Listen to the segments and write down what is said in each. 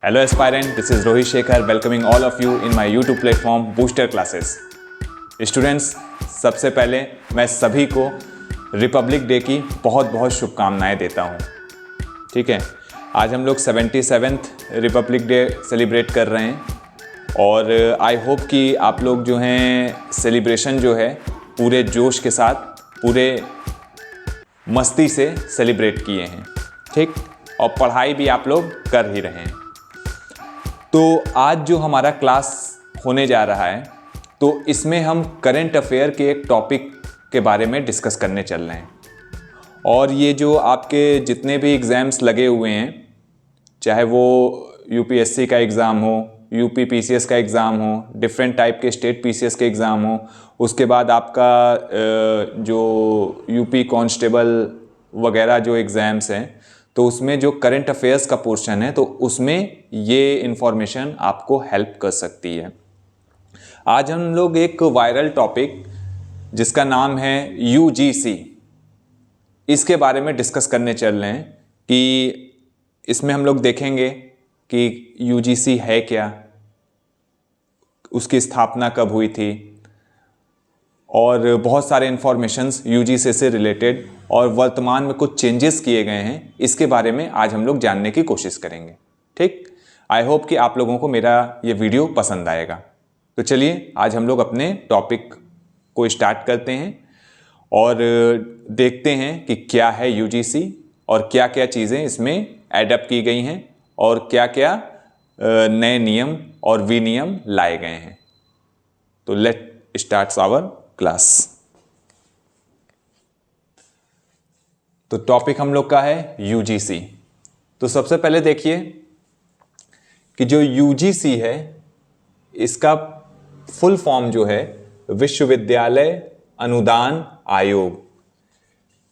Hello aspirant, this is Rohit Shekhar welcoming all of you in my YouTube platform Booster Classes. Students, सबसे पहले मैं सभी को Republic day की बहुत बहुत शुभकामनाएं देता हूं। ठीक है, आज हम लोग 77th रिपब्लिक डे सेलिब्रेट कर रहे हैं और आई होप कि आप लोग जो हैं सेलिब्रेशन जो है पूरे जोश के साथ, पूरे मस्ती से सेलिब्रेट किए हैं। ठीक, और पढ़ाई भी आप लोग कर ही रहे हैं। तो आज जो हमारा क्लास होने जा रहा है, तो इसमें हम करंट अफेयर के एक टॉपिक के बारे में डिस्कस करने चल रहे हैं। और ये जो आपके जितने भी एग्ज़ाम्स लगे हुए हैं, चाहे वो यूपीएससी का एग्ज़ाम हो, यूपी पीसीएस का एग्ज़ाम हो, डिफरेंट टाइप के स्टेट पीसीएस के एग्ज़ाम हो, उसके बाद आपका जो यूपी कांस्टेबल वगैरह जो एग्ज़ाम्स हैं, तो उसमें जो करंट अफेयर्स का पोर्शन है, तो उसमें ये इन्फॉर्मेशन आपको हेल्प कर सकती है। आज हम लोग एक वायरल टॉपिक जिसका नाम है यूजीसी, इसके बारे में डिस्कस करने चल रहे हैं कि इसमें हम लोग देखेंगे कि यूजीसी है क्या, उसकी स्थापना कब हुई थी, और बहुत सारे इन्फॉर्मेशंस यूजीसी से रिलेटेड और वर्तमान में कुछ चेंजेस किए गए हैं, इसके बारे में आज हम लोग जानने की कोशिश करेंगे। ठीक, आई होप कि आप लोगों को मेरा ये वीडियो पसंद आएगा। तो चलिए आज हम लोग अपने टॉपिक को स्टार्ट करते हैं और देखते हैं कि क्या है यूजीसी और क्या क्या चीज़ें इसमें एडअप की गई हैं और क्या क्या नए नियम और विनियम लाए गए हैं। तो लेट स्टार्ट आवर क्लास। तो टॉपिक हम लोग का है यूजीसी। तो सबसे पहले देखिए कि जो यूजीसी है, इसका फुल फॉर्म जो है विश्वविद्यालय अनुदान आयोग,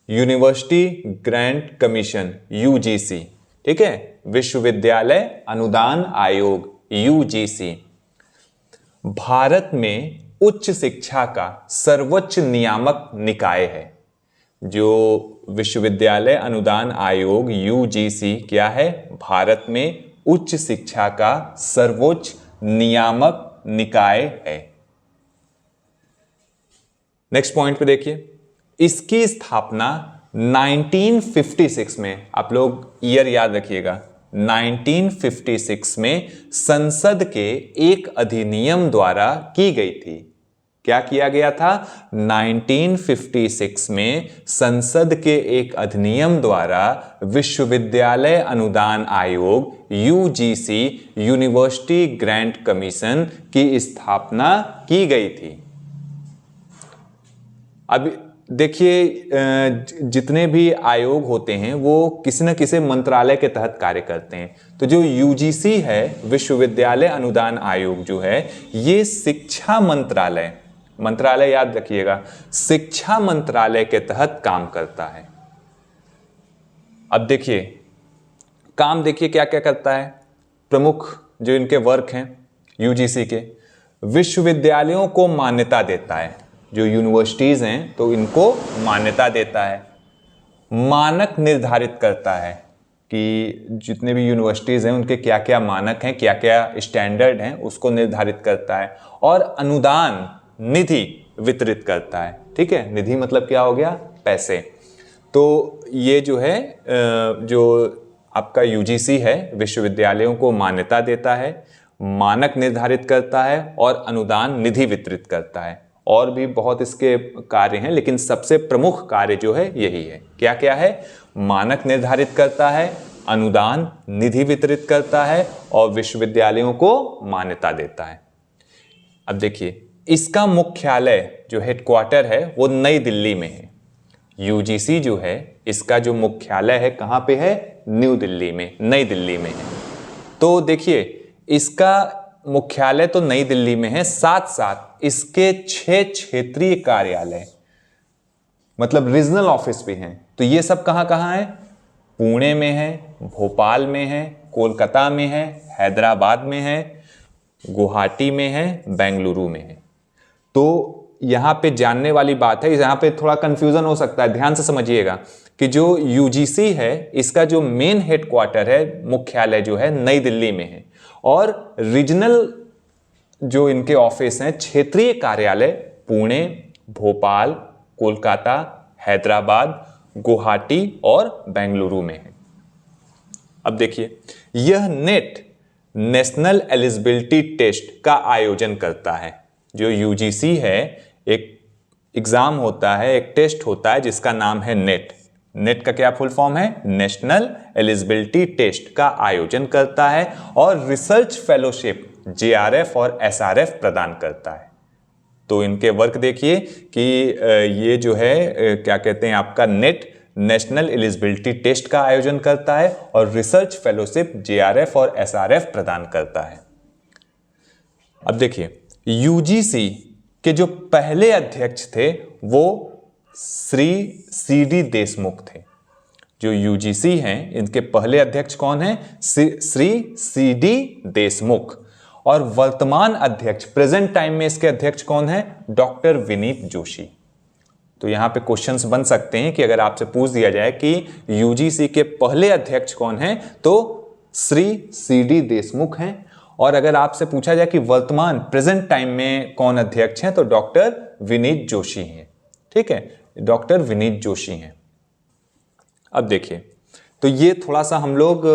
यूनिवर्सिटी ग्रांट कमीशन, यूजीसी। ठीक है, विश्वविद्यालय अनुदान आयोग, यूजीसी भारत में उच्च शिक्षा का सर्वोच्च नियामक निकाय है। जो विश्वविद्यालय अनुदान आयोग यूजीसी क्या है? भारत में उच्च शिक्षा का सर्वोच्च नियामक निकाय है। नेक्स्ट पॉइंट पे देखिए, इसकी स्थापना 1956 में, आप लोग ईयर याद रखिएगा, 1956 में संसद के एक अधिनियम द्वारा की गई थी। क्या किया गया था? 1956 में संसद के एक अधिनियम द्वारा विश्वविद्यालय अनुदान आयोग यूजीसी, यूनिवर्सिटी ग्रांट कमीशन की स्थापना की गई थी। अब देखिए, जितने भी आयोग होते हैं वो किसी न किसी मंत्रालय के तहत कार्य करते हैं। तो जो यूजीसी है, विश्वविद्यालय अनुदान आयोग जो है, ये शिक्षा मंत्रालय याद रखिएगा, शिक्षा मंत्रालय के तहत काम करता है। अब देखिए काम, देखिए क्या क्या करता है। प्रमुख जो इनके वर्क हैं यूजीसी के, विश्वविद्यालयों को मान्यता देता है। जो यूनिवर्सिटीज़ हैं तो इनको मान्यता देता है, मानक निर्धारित करता है कि जितने भी यूनिवर्सिटीज़ हैं उनके क्या क्या मानक हैं, क्या क्या स्टैंडर्ड हैं, उसको निर्धारित करता है, और अनुदान निधि वितरित करता है। ठीक है, निधि मतलब क्या हो गया? पैसे। तो ये जो है, जो आपका यूजीसी है, विश्वविद्यालयों को मान्यता देता है, मानक निर्धारित करता है और अनुदान निधि वितरित करता है। और भी बहुत इसके कार्य हैं, लेकिन सबसे प्रमुख कार्य जो है यही है। क्या क्या है? मानक निर्धारित करता है, अनुदान निधि वितरित करता है और विश्वविद्यालयों को मान्यता देता है। अब देखिए, इसका मुख्यालय जो हेडक्वार्टर है वो नई दिल्ली में है। यूजीसी जो है, इसका जो मुख्यालय है कहाँ पे है? न्यू दिल्ली में, नई दिल्ली में है। तो देखिए, इसका मुख्यालय तो नई दिल्ली में है, साथ साथ इसके 6 क्षेत्रीय कार्यालय, मतलब रीजनल ऑफिस भी हैं। तो ये सब कहाँ कहाँ है? पुणे में है, भोपाल में है, कोलकाता में है, हैदराबाद में है, गुवाहाटी में है, बेंगलुरु में है। तो यहाँ पे जानने वाली बात है, यहाँ पे थोड़ा कंफ्यूजन हो सकता है, ध्यान से समझिएगा कि जो यूजीसी है इसका जो मेन हेडक्वार्टर है, मुख्यालय जो है नई दिल्ली में है, और रीजनल जो इनके ऑफिस हैं, क्षेत्रीय कार्यालय पुणे, भोपाल, कोलकाता, हैदराबाद, गुवाहाटी और बेंगलुरु में है। अब देखिए, यह नेट नेशनल एलिजिबिलिटी टेस्ट का आयोजन करता है। जो यूजीसी है, एक एग्जाम होता है, एक टेस्ट होता है जिसका नाम है नेट। नेट का क्या फुल फॉर्म है? नेशनल एलिजिबिलिटी टेस्ट का आयोजन करता है और रिसर्च फेलोशिप जेआरएफ और एसआरएफ प्रदान करता है। तो इनके वर्क देखिए कि ये जो है क्या कहते हैं, आपका नेट नेशनल एलिजिबिलिटी टेस्ट का आयोजन करता है और रिसर्च फेलोशिप जेआरएफ और एसआरएफ प्रदान करता है। अब देखिए, यूजीसी के जो पहले अध्यक्ष थे वो श्री सीडी देशमुख थे। जो यूजीसी हैं, इनके पहले अध्यक्ष कौन हैं? श्री सीडी देशमुख। और वर्तमान अध्यक्ष, प्रेजेंट टाइम में इसके अध्यक्ष कौन है? डॉक्टर विनीत जोशी। तो यहां पे क्वेश्चंस बन सकते हैं कि अगर आपसे पूछ दिया जाए कि यूजीसी के पहले अध्यक्ष कौन हैं, तो श्री सीडी देशमुख हैं, और अगर आपसे पूछा जाए कि वर्तमान प्रेजेंट टाइम में कौन अध्यक्ष हैं, तो डॉक्टर विनीत जोशी हैं। ठीक है, डॉक्टर विनीत जोशी हैं। अब देखिए, तो ये थोड़ा सा हम लोग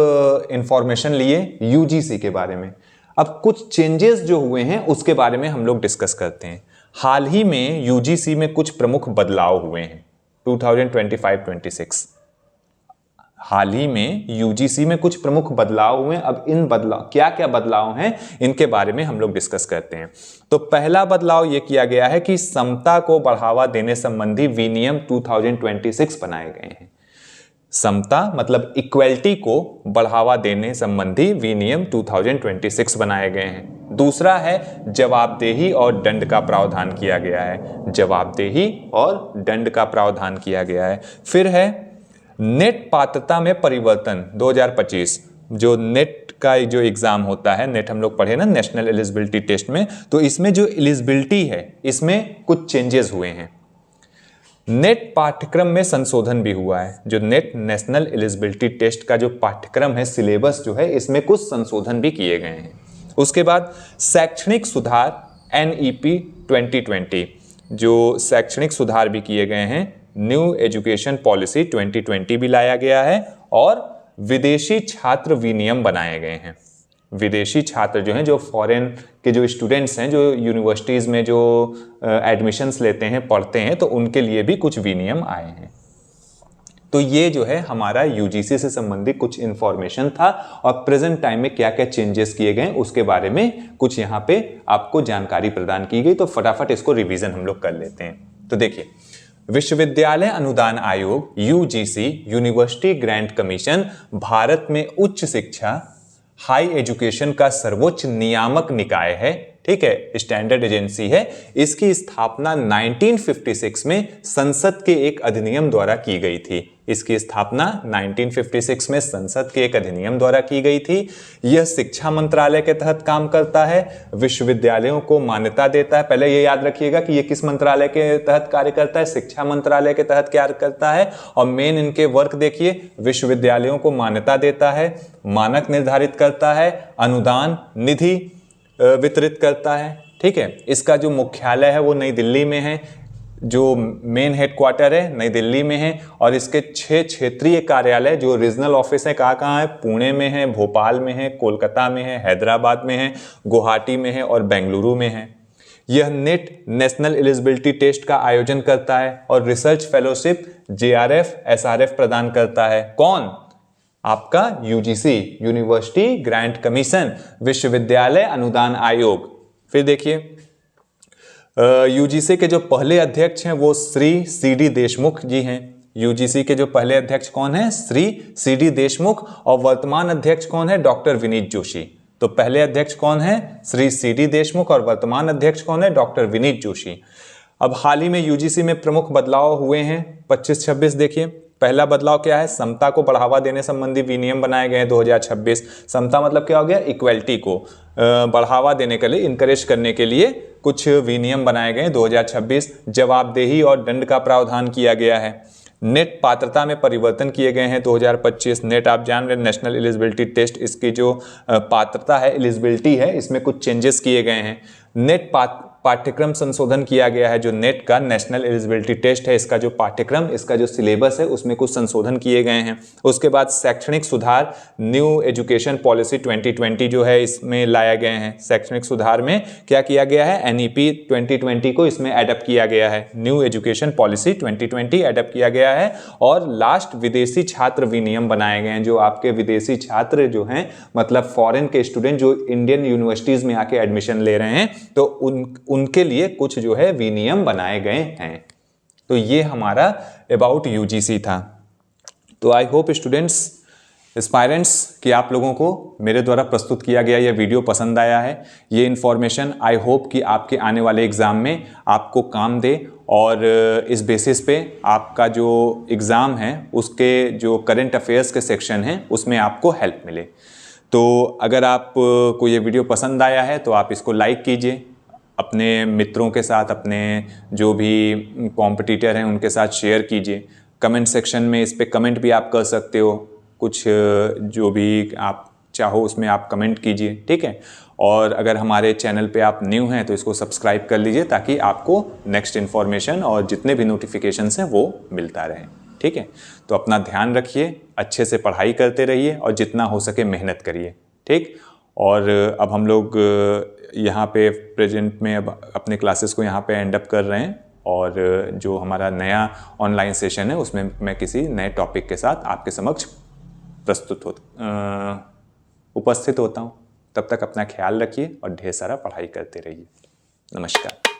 इंफॉर्मेशन लिए यूजीसी के बारे में। अब कुछ चेंजेस जो हुए हैं उसके बारे में हम लोग डिस्कस करते हैं। हाल ही में यूजीसी में कुछ प्रमुख बदलाव हुए हैं 2025-26। हाल ही में यूजीसी में कुछ प्रमुख बदलाव हुए। अब इन बदलाव, क्या क्या बदलाव हैं, इनके बारे में हम लोग डिस्कस करते हैं। तो पहला बदलाव यह किया गया है कि समता को बढ़ावा देने संबंधी विनियम 2026 बनाए गए हैं। समता मतलब इक्वलिटी को बढ़ावा देने संबंधी विनियम 2026 बनाए गए हैं। दूसरा है जवाबदेही और दंड का प्रावधान किया गया है। जवाबदेही और दंड का प्रावधान किया गया है। फिर है नेट पात्रता में परिवर्तन 2025। जो नेट का जो एग्जाम होता है, नेट हम लोग पढ़े ना नेशनल एलिजिबिलिटी टेस्ट में, तो इसमें जो एलिजिबिलिटी है इसमें कुछ चेंजेस हुए हैं। नेट पाठ्यक्रम में संशोधन भी हुआ है। जो नेट नेशनल एलिजिबिलिटी टेस्ट का जो पाठ्यक्रम है, सिलेबस जो है, इसमें कुछ संशोधन भी किए गए हैं। उसके बाद शैक्षणिक सुधार NEP 2020, जो शैक्षणिक सुधार भी किए गए हैं। न्यू एजुकेशन पॉलिसी 2020 भी लाया गया है और विदेशी छात्र विनियम बनाए गए हैं। विदेशी छात्र जो हैं, जो फॉरेन के जो स्टूडेंट्स हैं, जो यूनिवर्सिटीज़ में जो एडमिशन्स लेते हैं, पढ़ते हैं, तो उनके लिए भी कुछ विनियम आए हैं। तो ये जो है हमारा यूजीसी से संबंधित कुछ इन्फॉर्मेशन था, और प्रेजेंट टाइम में क्या क्या चेंजेस किए गए उसके बारे में कुछ यहाँ पे आपको जानकारी प्रदान की गई। तो फटाफट इसको रिवीजन हम लोग कर लेते हैं। तो देखिए, विश्वविद्यालय अनुदान आयोग UGC, university grant commission, Bharat में उच्च शिक्षा हाई एजुकेशन का सर्वोच्च नियामक निकाय है। ठीक है, स्टैंडर्ड एजेंसी है। इसकी स्थापना 1956 में संसद के एक अधिनियम द्वारा की गई थी। इसकी स्थापना 1956 में संसद के एक अधिनियम द्वारा की गई थी। यह शिक्षा मंत्रालय के तहत काम करता है, विश्वविद्यालयों को मान्यता देता है। पहले ये याद रखिएगा कि ये किस मंत्रालय के तहत कार्य करता है, शिक्षा मंत्रालय के तहत कार्य करता है। और मेन इनके वर्क देखिए, विश्वविद्यालयों को मान्यता देता है, मानक निर्धारित करता है, अनुदान निधि वितरित करता है। ठीक है, इसका जो मुख्यालय है वो नई दिल्ली में है, जो मेन हेडक्वार्टर है नई दिल्ली में है, और इसके 6 क्षेत्रीय कार्यालय जो रीजनल ऑफिस है कहाँ है, पुणे में है, भोपाल में है, कोलकाता में है, हैदराबाद में है, गुवाहाटी में है और बेंगलुरु में है। यह नेट नेशनल एलिजिबिलिटी टेस्ट का आयोजन करता है और रिसर्च फेलोशिप JRF SRF प्रदान करता है। कौन? आपका यूजीसी, यूनिवर्सिटी ग्रांट कमीशन, विश्वविद्यालय अनुदान आयोग। फिर देखिए, यूजीसी के जो पहले अध्यक्ष हैं वो श्री CD देशमुख जी हैं। यूजीसी के जो पहले अध्यक्ष कौन है? श्री CD देशमुख। और वर्तमान अध्यक्ष कौन है? डॉक्टर विनीत जोशी। तो पहले अध्यक्ष कौन है? श्री CD देशमुख, और वर्तमान अध्यक्ष कौन है? डॉक्टर विनीत जोशी। अब हाल ही में यूजीसी में प्रमुख बदलाव हुए हैं 25-26। देखिए, पहला बदलाव क्या है? समता को बढ़ावा देने संबंधी विनियम बनाए गए हैं 2026। समता मतलब क्या हो गया? इक्वलिटी को बढ़ावा देने के लिए, इनकरेज करने के लिए कुछ विनियम बनाए गए हैं 2026। जवाबदेही और दंड का प्रावधान किया गया है। नेट पात्रता में परिवर्तन किए गए हैं 2025। नेट आप जान रहे हैं, नेशनल एलिजिबिलिटी टेस्ट, इसकी जो पात्रता है, एलिजिबिलिटी है, इसमें कुछ चेंजेस किए गए हैं। नेट पाठ्यक्रम संशोधन किया गया है। जो नेट का नेशनल एलिजिबिलिटी टेस्ट है, इसका जो पाठ्यक्रम, इसका जो सिलेबस है, उसमें कुछ संशोधन किए गए हैं। उसके बाद शैक्षणिक सुधार, न्यू एजुकेशन पॉलिसी 2020 जो है इसमें लाया गए हैं। शैक्षणिक सुधार में क्या किया गया है, एनईपी 2020 को इसमें एडप्ट किया गया है, न्यू एजुकेशन पॉलिसी 2020 एडप्ट किया गया है। और लास्ट, विदेशी छात्र विनियम बनाए गए हैं। जो आपके विदेशी छात्र जो हैं, मतलब फॉरेन के स्टूडेंट जो इंडियन यूनिवर्सिटीज में आके एडमिशन ले रहे हैं, तो उनके लिए कुछ जो है विनियम बनाए गए हैं। तो ये हमारा अबाउट यूजीसी था। तो आई होप स्टूडेंट्स, एस्पायरेंट्स, कि आप लोगों को मेरे द्वारा प्रस्तुत किया गया यह वीडियो पसंद आया है। ये इन्फॉर्मेशन आई होप कि आपके आने वाले एग्ज़ाम में आपको काम दे, और इस बेसिस पे आपका जो एग्ज़ाम है उसके जो करंट अफेयर्स के सेक्शन हैं उसमें आपको हेल्प मिले। तो अगर आपको ये वीडियो पसंद आया है तो आप इसको लाइक कीजिए, अपने मित्रों के साथ, अपने जो भी कॉम्पिटिटर हैं उनके साथ शेयर कीजिए। कमेंट सेक्शन में इस पे कमेंट भी आप कर सकते हो, कुछ जो भी आप चाहो उसमें आप कमेंट कीजिए, ठीक है। और अगर हमारे चैनल पे आप न्यू हैं तो इसको सब्सक्राइब कर लीजिए, ताकि आपको नेक्स्ट इन्फॉर्मेशन और जितने भी नोटिफिकेशंस हैं वो मिलता रहे, ठीक है। तो अपना ध्यान रखिए, अच्छे से पढ़ाई करते रहिए और जितना हो सके मेहनत करिए, ठीक। और अब हम लोग यहाँ पे प्रेजेंट में अब अपने क्लासेस को यहाँ पे एंड अप कर रहे हैं, और जो हमारा नया ऑनलाइन सेशन है उसमें मैं किसी नए टॉपिक के साथ आपके समक्ष उपस्थित होता हूँ। तब तक अपना ख्याल रखिए और ढेर सारा पढ़ाई करते रहिए। नमस्कार।